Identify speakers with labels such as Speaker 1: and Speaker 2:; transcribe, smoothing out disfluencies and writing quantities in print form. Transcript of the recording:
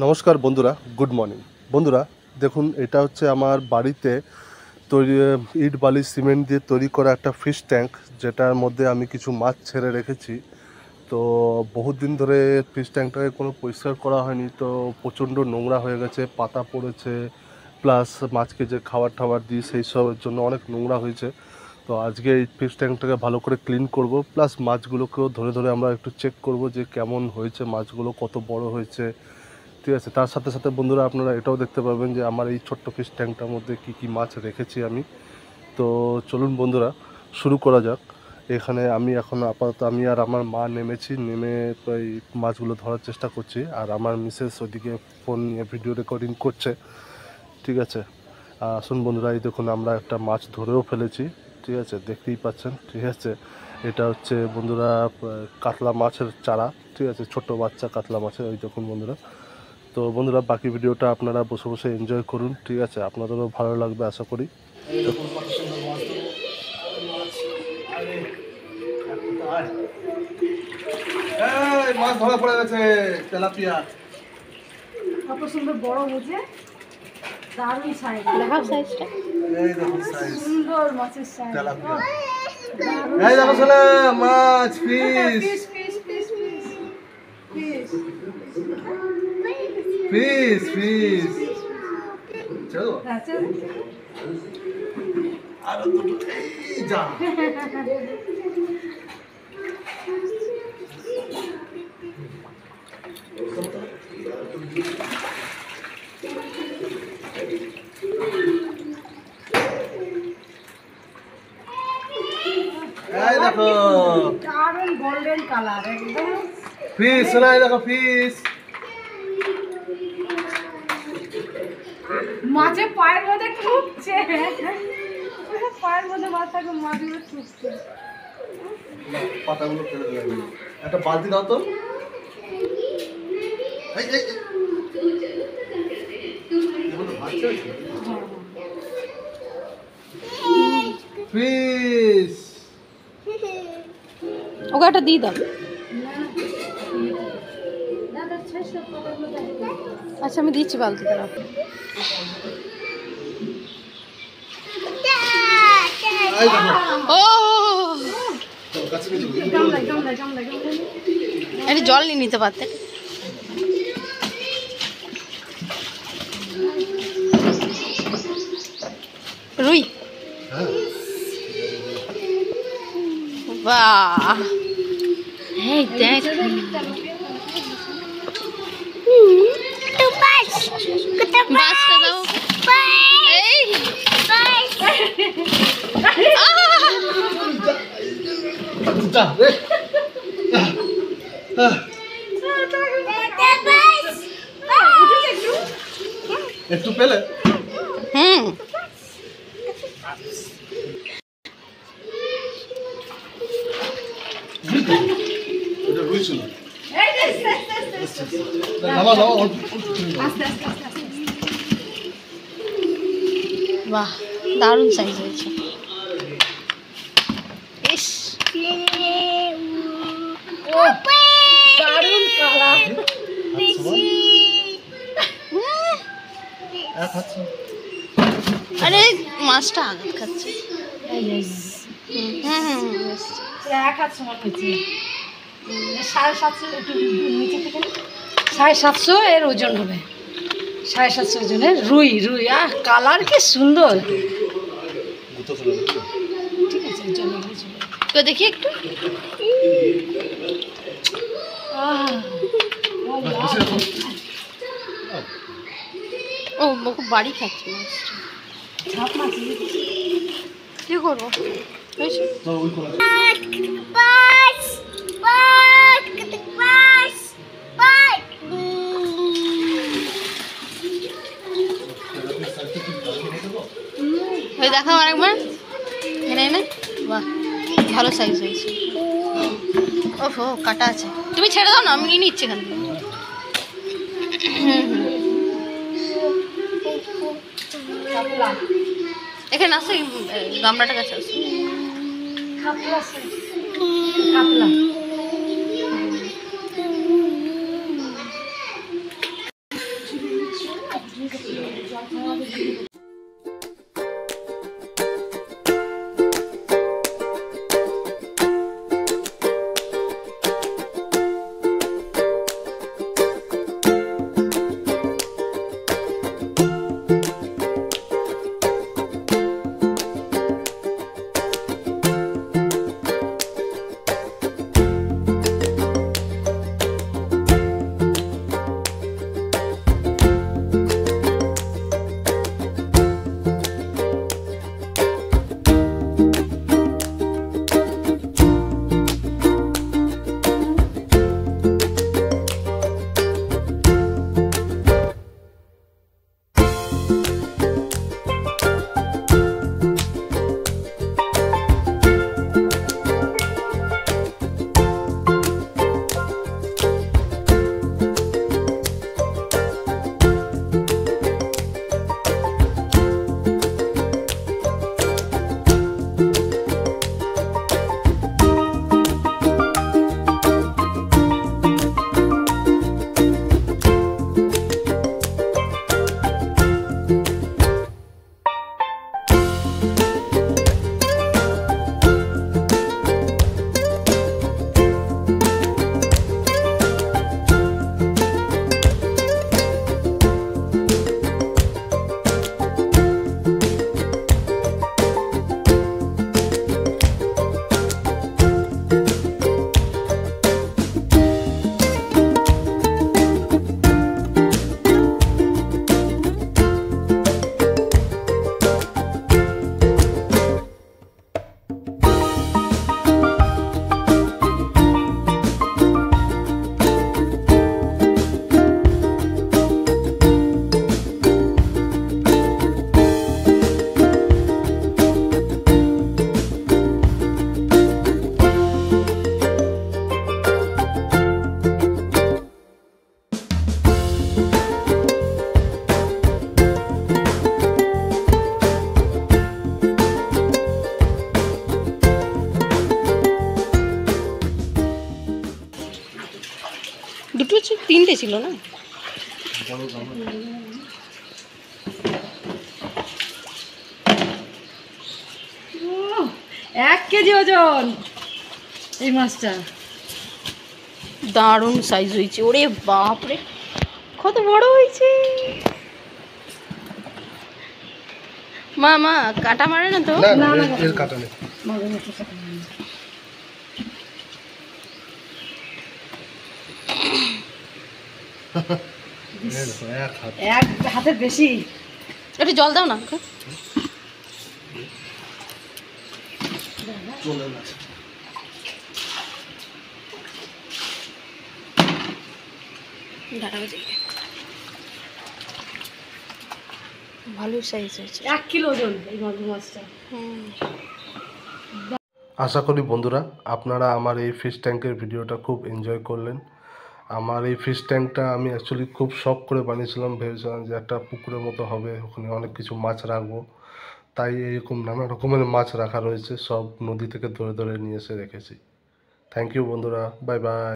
Speaker 1: নমস্কার বন্ধুরা, good morning. বন্ধুরা দেখুন, এটা হচ্ছে আমার বাড়িতে তৈরি ইট বালি সিমেন্ট দিয়ে তৈরি করা একটা ফিশ ট্যাঙ্ক, যেটার মধ্যে আমি কিছু মাছ ছেড়ে রেখেছি। তো বহুত দিন ধরে ফিশ ট্যাঙ্কটাকে কোনো পরিষ্কার করা হয়নি, তো প্রচণ্ড নোংরা হয়ে গেছে, পাতা পড়েছে, প্লাস মাছকে যে খাবার টাবার দিই সেই সবের জন্য অনেক নোংরা হয়েছে। তো আজকে এই ফিশ ট্যাঙ্কটাকে ভালো করে ক্লিন করব, প্লাস মাছগুলোকেও ধরে ধরে আমরা একটু চেক করব যে কেমন হয়েছে, মাছগুলো কত বড় হয়েছে। ঠিক আছে, তার সাথে সাথে বন্ধুরা আপনারা এটাও দেখতে পাবেন যে আমার এই ছোট্ট ফিশ ট্যাঙ্কটার মধ্যে কী কী মাছ রেখেছি আমি। তো চলুন বন্ধুরা, শুরু করা যাক। এখানে আমি এখন আপাতত আমি আর আমার মা নেমেছি, নেমে এই মাছগুলো ধরার চেষ্টা করছি, আর আমার মিসেস ওদিকে ফোন নিয়ে ভিডিও রেকর্ডিং করছে। ঠিক আছে, আসুন বন্ধুরা, এই দেখুন আমরা একটা মাছ ধরেও ফেলেছি। ঠিক আছে, দেখতেই পাচ্ছেন। ঠিক আছে, এটা হচ্ছে বন্ধুরা কাতলা মাছের চারা। ঠিক আছে, ছোট বাচ্চা কাতলা মাছের, ওই দেখুন বন্ধুরা। তো বন্ধুরা, বাকি ভিডিওটা আপনারা বসে বসে এনজয় করুন। ঠিক আছে, আপনাদেরও ভালো লাগবে আশা করি। মাছ ধরা পড়ে গেছে, তেলাপিয়া।
Speaker 2: কত সুন্দর বড় বুঝে, দারুণ সাইজ। দেখাও সাইজটা।
Speaker 1: এই দেখুন সাইজ,
Speaker 2: সুন্দর মাছের সাইজ।
Speaker 1: তেলাপিয়া। এই দেখো ছেলে, মাছ, fish
Speaker 2: fish fish fish fish fish
Speaker 1: fish fish. চলো আর দুটো এই যা। এই দেখো
Speaker 2: দারুণ গোল্ডেন কালার একদম।
Speaker 1: ফিশ, এই দেখো ফিশ।
Speaker 2: মাছে পায়ের মধ্যে ঠুকছে, পায়ের মধ্যে মাছটাকে মাছগুলো ঠুকছে।
Speaker 1: পাতাগুলো ফেলে দিলাম, একটা বালতি দাও তো। এই এই ফিশ।
Speaker 3: ওকে একটা দিয়ে দাও। আচ্ছা আমি দিচ্ছি বালতিতে রাখ। ও আরে জল নিয়ে নিতে পারতে। রুই, বাহ, এই দেখ বাসটা দাও। এই
Speaker 1: যা রে। একটু পেলে।
Speaker 3: হুম,
Speaker 1: এটা রুই ছিল। নামা নামা অল্প।
Speaker 3: বাহ, দারুণ সাইজ হয়েছে। ইস,
Speaker 2: দারুণ কালার।
Speaker 3: আরে মাছটা আঘাত খাচ্ছে।
Speaker 2: এক হাত সমান হয়েছে, 750 একটু নিচে থেকে 750 এর ওজন হবে, 750 ওজনের রুই। রুই আহ কালার কি সুন্দর। ঠিক আছে, জন্য
Speaker 3: তো দেখি একটু। ও খুব বাড়ি খাচ্ছে মাছটা।
Speaker 2: ঝাপ মাছ
Speaker 3: কি করবো, হয়েছে? ওই দেখাও আরেকবার, এনে এনে। বাহ, ভালো সাইজ হয়েছে। ওহো, কাটা আছে, তুমি ছেড়ে দাও না, আমি নিয়ে নিচ্ছি এখান থেকে। এখানে আসো, গামলাটার কাছে আসো। দুটো তিনটে ছিল না?
Speaker 2: উহ, 1 কেজি ওজন এই মাছটা।
Speaker 3: দারুণ সাইজ হয়েছে, ওরে বাপরে কত বড় হয়েছে। মা মা কাটা মারে না তো?
Speaker 1: না
Speaker 2: না,
Speaker 1: না,
Speaker 2: না,
Speaker 1: এর কাটা নেই।
Speaker 2: মজার মতো খেতে হবে।
Speaker 1: এই দেখো, এক হাত।
Speaker 2: এক হাতের বেশি।
Speaker 3: একটু জল দাও না।
Speaker 1: চলে গেছে।
Speaker 3: ভালো সাইজ হয়েছে।
Speaker 2: 1 কিলো ওজন এই মাগুর মাছটা।
Speaker 1: আশা করি বন্ধুরা আপনারা আমার এই ফিশ ট্যাঙ্কের ভিডিওটা খুব এনজয় করলেন। আমার এই ফিশ ট্যাঙ্কটা আমি অ্যাকচুয়ালি খুব শখ করে বানিয়েছিলাম, ভেবেছিলাম যে একটা পুকুরের মতো হবে, ওখানে অনেক কিছু মাছ রাখবো। তাই এরকম নানা রকমের মাছ রাখা রয়েছে, সব নদী থেকে ধরে ধরে নিয়ে এসে রেখেছি। থ্যাংক ইউ বন্ধুরা, বাই বাই।